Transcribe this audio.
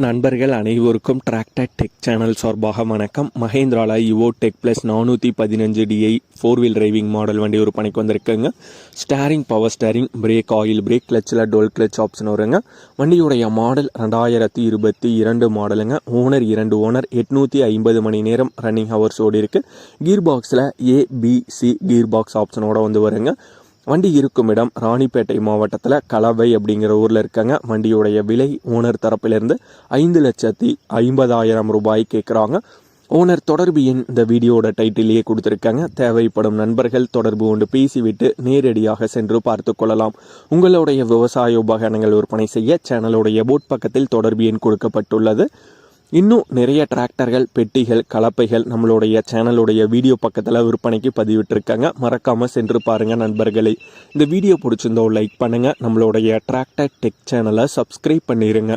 நண்பர்கள் அனைவருக்கும் tractor tech channel சார்பாக வணக்கம். மஹேந்திரால Yuvo tech plus 415 four wheel driving model வண்டி ஒரு பணிக்கு வந்திருக்குங்க. Steering power steering, brake oil brake, கிளச்சில் டோல் கிளச் ஆப்ஷன் வருங்க. வண்டியுடைய மாடல் 2022 மாடலுங்க. ஓனர் 2 ஓனர், 850 மணி நேரம் ரன்னிங் ஹவர்ஸ் ஓடி இருக்கு. கீர் பாக்ஸில் ABC கீர் பாக்ஸ் ஆப்ஷனோட வந்து வருங்க. வண்டி இருக்கும் இடம் ராணிப்பேட்டை மாவட்டத்தில் கலவை அப்படிங்கிற ஊரில் இருக்காங்க. வண்டியுடைய விலை ஓனர் தரப்பிலிருந்து 5,50,000 ரூபாய் கேட்குறாங்க. ஓனர் தொடர்பு எண் இந்த வீடியோட டைட்டிலேயே கொடுத்துருக்காங்க. தேவைப்படும் நண்பர்கள் தொடர்பு கொண்டு பேசிவிட்டு நேரடியாக சென்று பார்த்து கொள்ளலாம். உங்களுடைய விவசாய உபகரணங்கள் விற்பனை செய்ய சேனலுடைய போட் பக்கத்தில் தொடர்பு எண் கொடுக்கப்பட்டுள்ளது. இன்னும் நிறைய டிராக்டர்கள், பெட்டிகள், கலப்பைகள் நம்மளுடைய சேனலுடைய வீடியோ பக்கத்தில் விற்பனைக்கு பதிவிட்டிருக்காங்க. மறக்காமல் சென்று பாருங்கள் நண்பர்களே. இந்த வீடியோ பிடிச்சிருந்தோ லைக் பண்ணுங்கள். நம்மளுடைய டிராக்டர் டெக் சேனலை சப்ஸ்கிரைப் பண்ணிடுங்க.